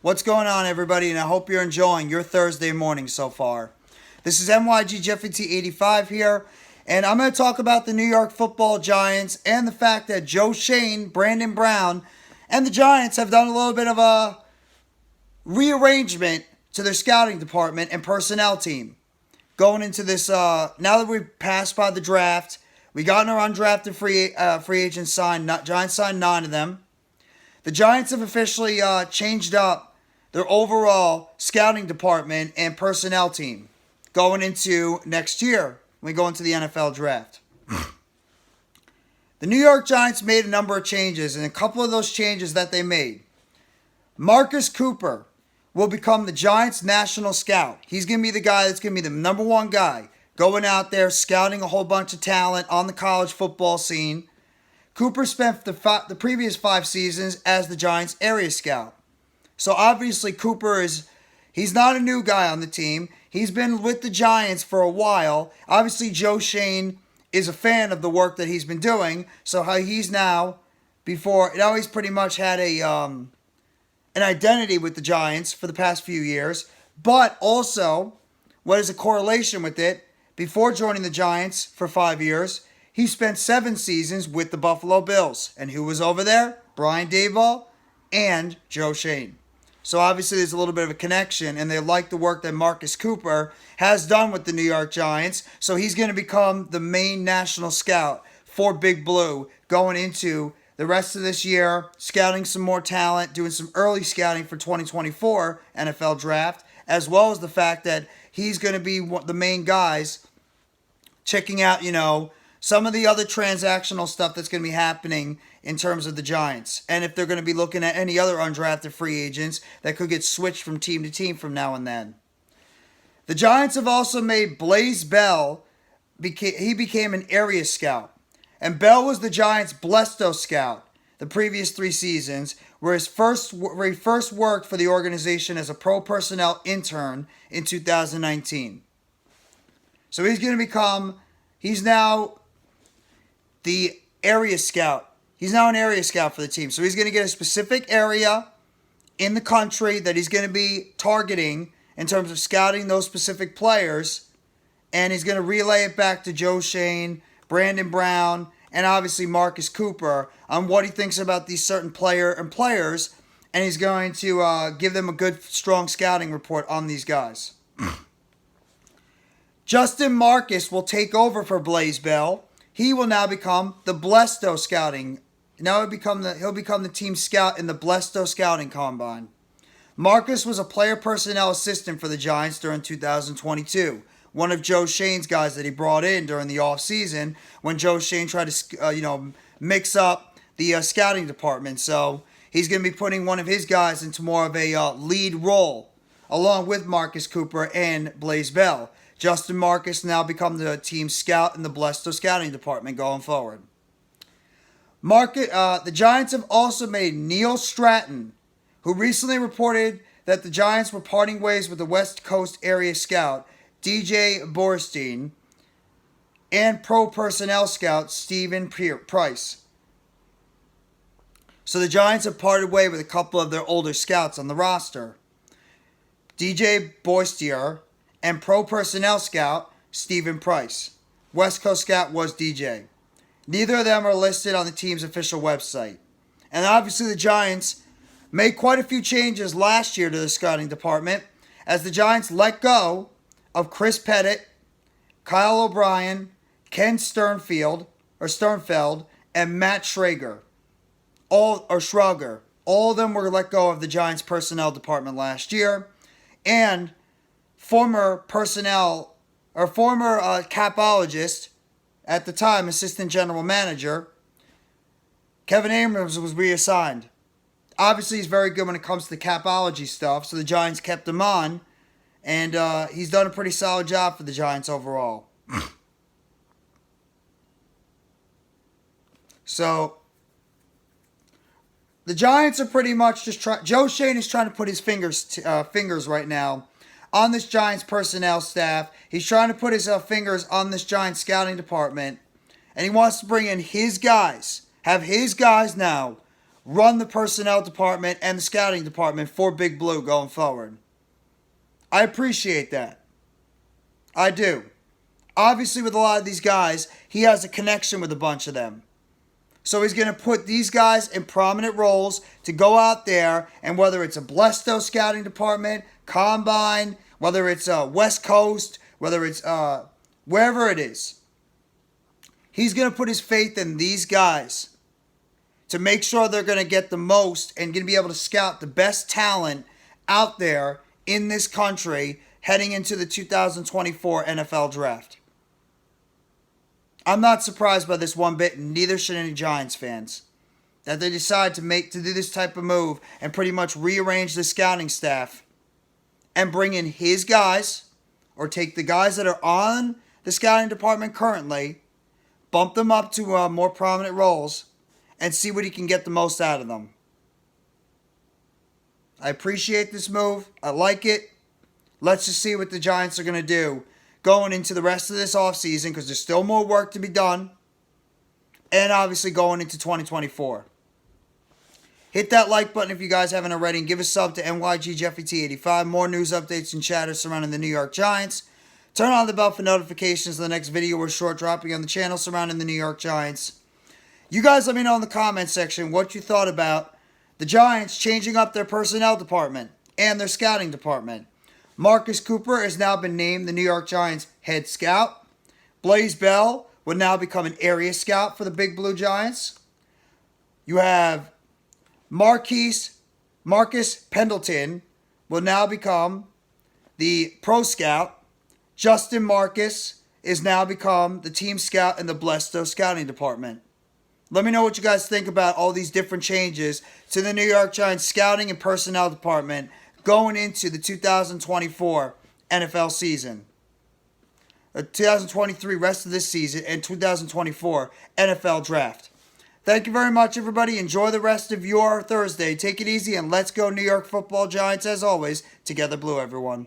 What's going on, everybody? And I hope you're enjoying your Thursday morning so far. This is NYG Jeffy T85 here, and I'm going to talk about the New York Football Giants and the fact that Joe Schoen, Brandon Brown, and the Giants have done a little bit of a rearrangement to their scouting department and personnel team. Going into this, now that we've passed by the draft, we got our undrafted free agents signed. Giants signed 9 of them. The Giants have officially changed up their overall scouting department and personnel team going into next year when we go into the NFL draft. The New York Giants made a number of changes, and a couple of those changes that they made. Marcus Cooper will become the Giants' national scout. He's going to be the guy that's going to be the number one guy going out there scouting a whole bunch of talent on the college football scene. Cooper spent the previous 5 seasons as the Giants' area scout. So obviously he's not a new guy on the team. He's been with the Giants for a while. Obviously Joe Schoen is a fan of the work that he's been doing. So how he's now he's pretty much had an identity with the Giants for the past few years. But also, what is a correlation with it? Before joining the Giants for 5 years, he spent 7 seasons with the Buffalo Bills. And who was over there? Brian Daboll and Joe Schoen. So obviously there's a little bit of a connection, and they like the work that Marcus Cooper has done with the New York Giants. So he's going to become the main national scout for BigBlue going into the rest of this year, scouting some more talent, doing some early scouting for 2024 NFL draft, as well as the fact that he's going to be the main guys checking out, some of the other transactional stuff that's going to be happening in terms of the Giants. And if they're going to be looking at any other undrafted free agents that could get switched from team to team from now and then. The Giants have also made Blaise Bell, he became an area scout. And Bell was the Giants BLESTO scout the previous 3 seasons, where he first worked for the organization as a pro personnel intern in 2019. So he's now the area scout. He's now an area scout for the team. So he's going to get a specific area in the country that he's going to be targeting in terms of scouting those specific players. And he's going to relay it back to Joe Schoen, Brandon Brown, and obviously Marcus Cooper on what he thinks about these certain players. And he's going to give them a good, strong scouting report on these guys. Justin Markus will take over for Blaise Bell. He will now become the BLESTO Scouting. Now he'll become the team scout in the BLESTO Scouting Combine. Marcus was a player personnel assistant for the Giants during 2022. One of Joe Schoen's guys that he brought in during the offseason when Joe Schoen tried to, mix up the scouting department. So he's going to be putting one of his guys into more of a lead role along with Marcus Cooper and Blaise Bell. Justin Markus now become the team scout in the BLESTO Scouting Department going forward. The Giants have also made Neil Stratton, who recently reported that the Giants were parting ways with the West Coast area scout, DJ Borstein, and pro personnel scout, Stephen Price. So the Giants have parted way with a couple of their older scouts on the roster. DJ Borstein and pro personnel scout, Stephen Price. West Coast scout was DJ. Neither of them are listed on the team's official website. And obviously the Giants made quite a few changes last year to the scouting department as the Giants let go of Chris Pettit, Kyle O'Brien, Ken Sternfeld, and Matt Schauger. All of them were let go of the Giants personnel department last year. And former capologist, at the time assistant general manager, Kevin Abrams was reassigned. Obviously, he's very good when it comes to the capology stuff, so the Giants kept him on, and he's done a pretty solid job for the Giants overall. So the Giants are pretty much just Joe Schoen is trying to put his fingers right now on this Giants personnel staff. He's trying to put his fingers on this Giants scouting department. And he wants to bring in his guys. Have his guys now run the personnel department and the scouting department for Big Blue going forward. I appreciate that. I do. Obviously, with a lot of these guys, he has a connection with a bunch of them. So he's going to put these guys in prominent roles to go out there, and whether it's a BLESTO Scouting Department, Combine, whether it's West Coast, whether it's wherever it is, he's going to put his faith in these guys to make sure they're going to get the most and going to be able to scout the best talent out there in this country heading into the 2024 NFL Draft. I'm not surprised by this one bit, and neither should any Giants fans, that they decide to do this type of move and pretty much rearrange the scouting staff and bring in his guys, or take the guys that are on the scouting department currently, bump them up to more prominent roles, and see what he can get the most out of them. I appreciate this move. I like it. Let's just see what the Giants are going to do going into the rest of this offseason, because there's still more work to be done. And obviously going into 2024. Hit that like button if you guys haven't already, and give a sub to NYGJeffyT85. More news updates and chatter surrounding the New York Giants. Turn on the bell for notifications of the next video or short dropping on the channel surrounding the New York Giants. You guys let me know in the comment section what you thought about the Giants changing up their personnel department and their scouting department. Marcus Cooper has now been named the New York Giants head scout. Blaise Bell will now become an area scout for the Big Blue Giants. You have Marcus Pendleton will now become the pro scout. Justin Markus is now become the team scout in the BLESTO Scouting Department. Let me know what you guys think about all these different changes to the New York Giants scouting and personnel department going into the 2024 NFL season. The 2023 rest of this season and 2024 NFL draft. Thank you very much, everybody. Enjoy the rest of your Thursday. Take it easy, and let's go New York Football Giants as always. Together blue, everyone.